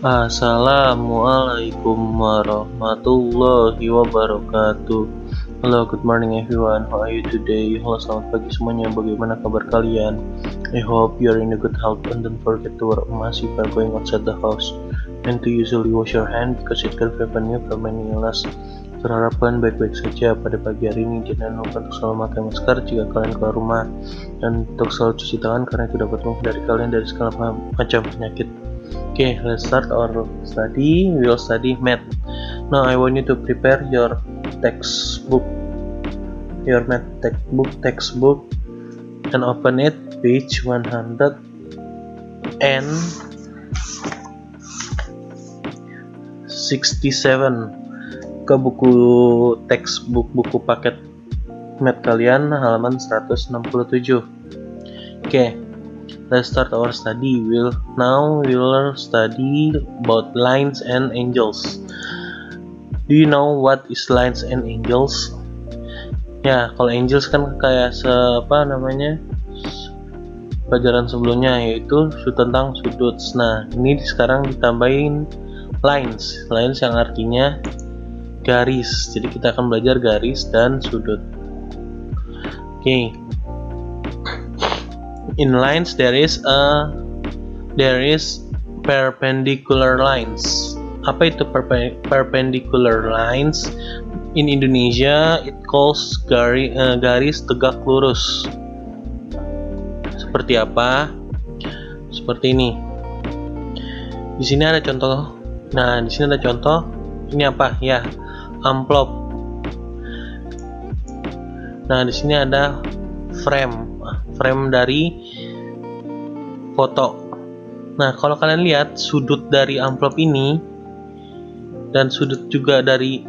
Assalamualaikum warahmatullahi wabarakatuh. Hello, good morning everyone. How are you today? Halo, selamat pagi semuanya. Bagaimana kabar kalian? I hope you are in a good health and don't forget to wear a mask if you are going outside the house and to usually wash your hand because it can prevent you from many illness. Terharapkan baik-baik saja pada pagi hari ini. Jangan lupa untuk selalu memakai masker jika kalian keluar rumah dan untuk selalu cuci tangan karena itu dapat menghindari kalian dari segala macam penyakit. Okay, let's start our study. We will study math. Now I want you to prepare your textbook, math textbook, and open it, page 167. Ke buku textbook, buku paket math kalian, halaman 167. Okay. Let's start our study. We will study about lines and angles. Do you know what is lines and angles? Ya, kalau angles kan kayak pelajaran sebelumnya, yaitu tentang sudut. Nah, ini sekarang ditambahin lines yang artinya garis. Jadi kita akan belajar garis dan sudut. Okay. In lines there is perpendicular lines. Apa itu perpendicular lines? In Indonesia it calls garis tegak lurus. Seperti apa? Seperti ini. Di sini ada contoh. Nah, di sini ada contoh. Ini apa? Ya, amplop. Nah, di sini ada frame dari foto. Nah, kalau kalian lihat sudut dari amplop ini dan sudut juga dari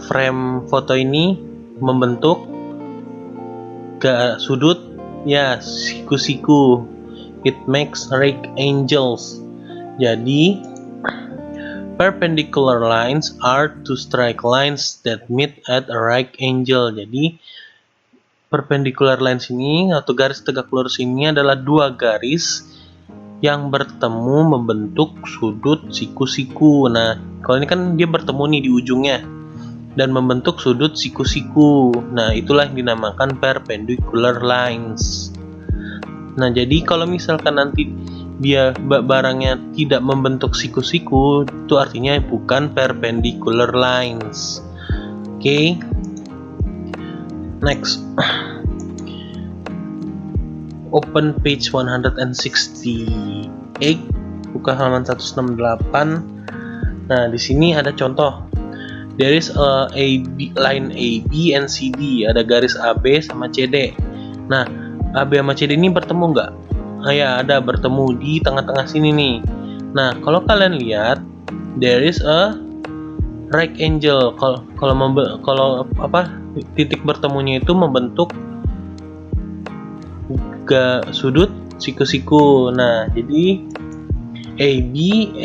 frame foto ini membentuk sudut ya siku-siku. It makes right angles. Jadi perpendicular lines are two straight lines that meet at a right angle. Jadi perpendicular lines ini atau garis tegak lurus ini adalah dua garis yang bertemu membentuk sudut siku-siku. Nah, kalau ini kan dia bertemu nih di ujungnya dan membentuk sudut siku-siku. Nah, itulah yang dinamakan perpendicular lines. Nah, jadi kalau misalkan nanti dia barangnya tidak membentuk siku-siku, itu artinya bukan perpendicular lines. Okay. Next, open page 168, buka halaman 168. Nah, di sini ada contoh. There is a line AB and CD. Ada garis AB sama CD. Nah, AB sama CD ini bertemu nggak? Ya, ada bertemu di tengah-tengah sini nih. Nah, kalau kalian lihat, there is a right angle. Kalau titik bertemunya itu membentuk sudut siku-siku. Nah, jadi AB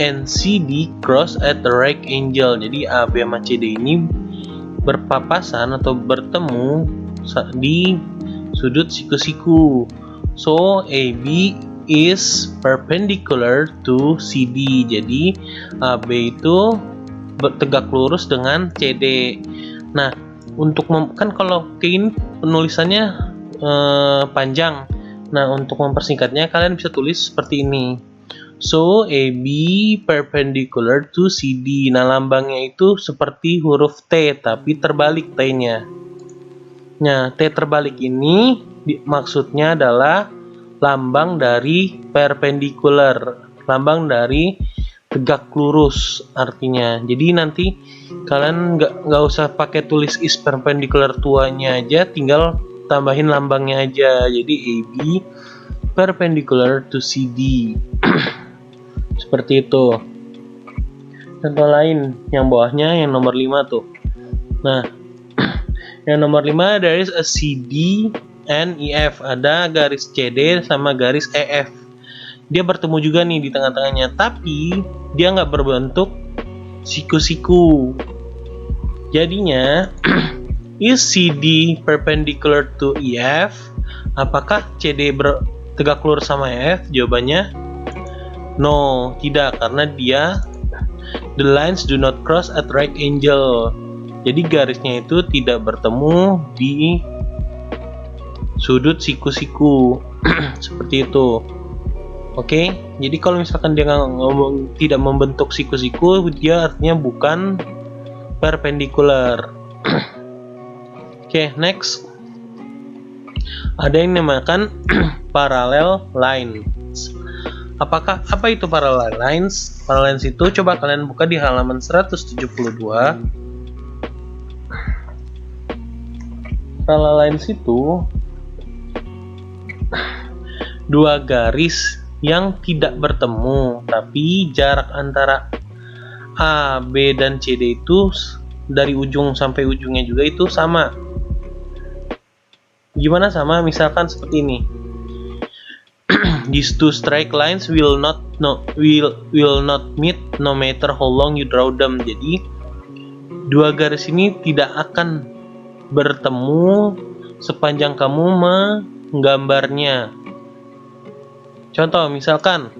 and CD cross at the right angle. Jadi AB sama CD ini berpapasan atau bertemu di sudut siku-siku. So AB is perpendicular to CD. Jadi AB itu tegak lurus dengan CD. Nah, untuk kan kalau kayak ini penulisannya panjang. Nah, untuk mempersingkatnya kalian bisa tulis seperti ini. So AB perpendicular to CD. Nah, lambangnya itu seperti huruf T tapi terbalik T-nya. Nah, T terbalik ini maksudnya adalah lambang dari perpendicular, lambang dari tegak lurus artinya. Jadi nanti kalian nggak usah pakai tulis is perpendicular tuanya aja, tinggal tambahin lambangnya aja. Jadi AB perpendicular to CD. Seperti itu. Contoh lain yang bawahnya, yang nomor 5 tuh. Nah, yang nomor 5 there is a CD and EF. Ada garis CD sama garis EF. Dia bertemu juga nih di tengah-tengahnya, tapi dia nggak berbentuk siku-siku. Jadinya is CD perpendicular to EF? Apakah CD tegak lurus sama EF? Jawabannya No, tidak, karena the lines do not cross at right angle. Jadi garisnya itu tidak bertemu di sudut siku-siku. Seperti itu. Oke, jadi kalau misalkan dia ngomong tidak membentuk siku-siku, dia artinya bukan perpendicular. Oke, next. Ada yang dinamakan parallel lines. Apa itu parallel lines? Parallel lines itu coba kalian buka di halaman 172. Parallel lines itu dua garis yang tidak bertemu, tapi jarak antara A, B, dan CD itu dari ujung sampai ujungnya juga itu sama. Gimana sama? Misalkan seperti ini. These two straight lines will not meet no matter how long you draw them. Jadi dua garis ini tidak akan bertemu sepanjang kamu menggambarnya. Contoh misalkan,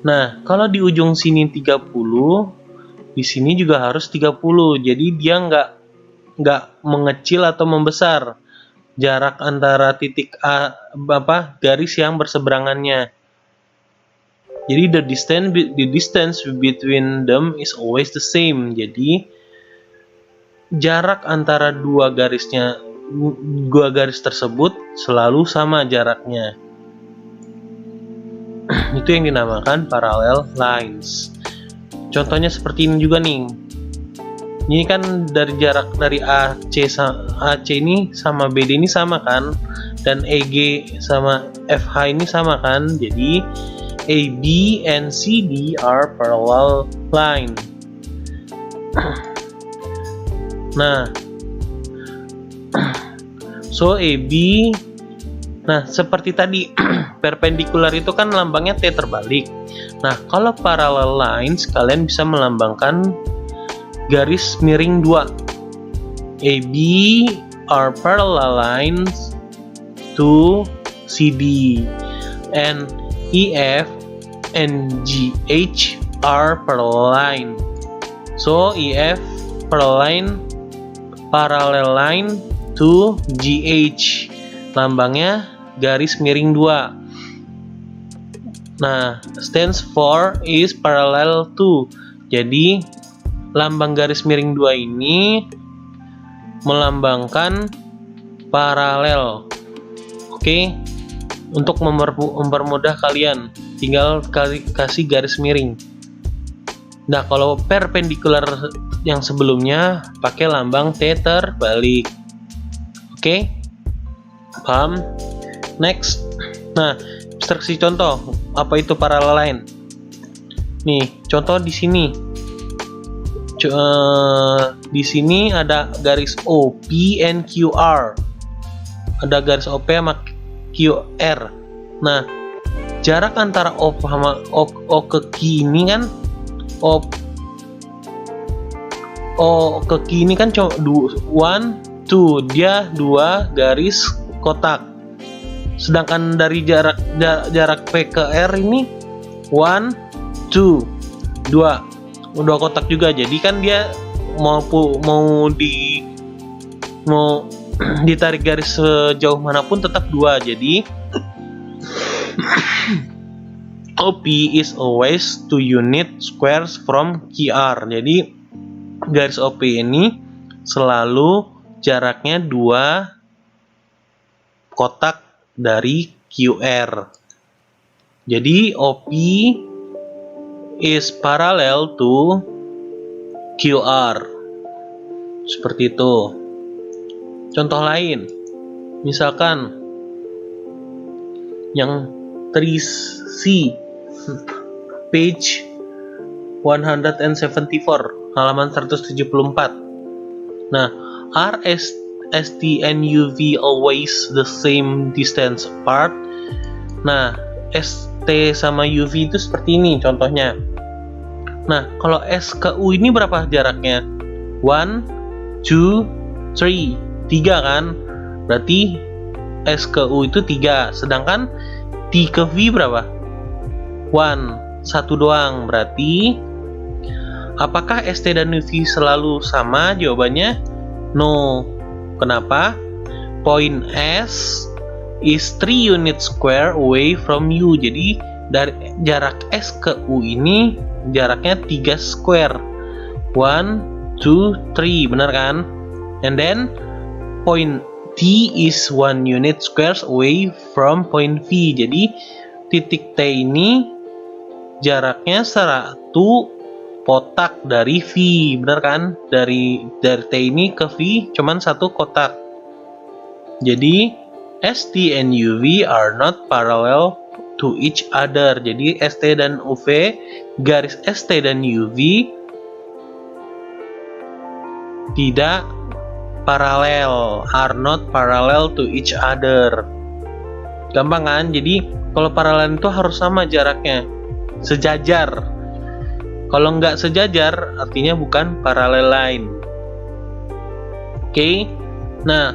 nah kalau di ujung sini 30, di sini juga harus 30. Jadi dia nggak mengecil atau membesar jarak antara titik A, garis yang berseberangannya. Jadi the distance between them is always the same. Jadi jarak antara dua garis tersebut selalu sama jaraknya. Itu yang dinamakan parallel lines. Contohnya seperti ini juga nih. Ini kan dari jarak dari AC ini sama BD ini sama kan, dan EG sama FH ini sama kan. Jadi AB and CD are parallel line. Nah, so AB, nah seperti tadi perpendicular itu kan lambangnya T terbalik. Nah, kalau parallel lines kalian bisa melambangkan garis miring 2. AB are parallel lines to CD, and EF and GH are parallel line. So EF parallel line to GH, lambangnya garis miring 2. Nah, stands for is parallel to. Jadi lambang garis miring 2 ini melambangkan paralel. Oke, untuk mempermudah kalian, tinggal kasih garis miring. Nah, kalau perpendicular yang sebelumnya pakai lambang T terbalik. Oke, paham? Next. Nah, instruksi contoh, apa itu parallel line? Nih, contoh di sini. Di sini ada garis OP and QR. Ada garis OP sama QR. Nah, jarak antara O sama O ke Q ini kan O ke Q ini kan cuma 1, 2, dia 2 garis kotak. Sedangkan dari jarak P ke R ini 1, 2, 2 kotak juga. Jadi kan dia mau ditarik garis sejauh manapun tetap 2. Jadi OP is always 2 unit squares from QR. Jadi garis OP ini selalu jaraknya 2 kotak dari QR. Jadi OP is parallel to QR. Seperti itu. Contoh lain, misalkan yang 3C, page 174, halaman 174. Nah, are ST and UV always the same distance apart? Nah, ST sama UV itu seperti ini contohnya. Nah, kalau S ke U ini berapa jaraknya? 1, 2, 3. 3 kan? Berarti S ke U itu 3. Sedangkan T ke V berapa? Satu doang. Berarti apakah ST dan UV selalu sama? Jawabannya no. Kenapa? Point S is 3 unit square away from U. Jadi dari jarak S ke U ini jaraknya 3 square. 1, 2, 3, benar kan? And then point T is 1 unit squares away from point V. Jadi titik T ini jaraknya 1 kotak dari V, benar kan? Dari T ini ke V cuman 1 kotak. Jadi ST and UV are not parallel to each other. Jadi ST dan UV, garis ST dan UV tidak paralel, are not parallel to each other. Gampang kan? Jadi kalau paralel itu harus sama jaraknya, sejajar. Kalau nggak sejajar artinya bukan paralel line. Oke. Nah,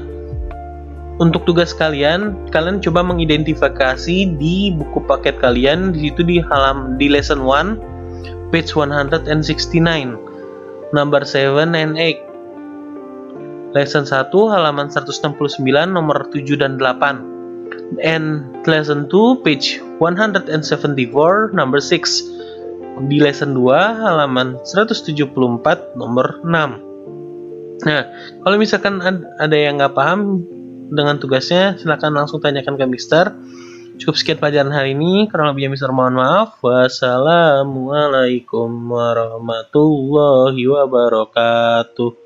untuk tugas kalian coba mengidentifikasi di buku paket kalian, di situ di lesson 1 page 169 number 7 and 8. Lesson 1 halaman 169 nomor 7 dan 8. And lesson 2 page 174 number 6. Di lesson 2 halaman 174 nomor 6. Nah, kalau misalkan ada yang nggak paham dengan tugasnya, silakan langsung tanyakan ke Mister. Cukup sekian pelajaran hari ini. Kurang lebihnya Mister mohon maaf. Wassalamualaikum warahmatullahi wabarakatuh.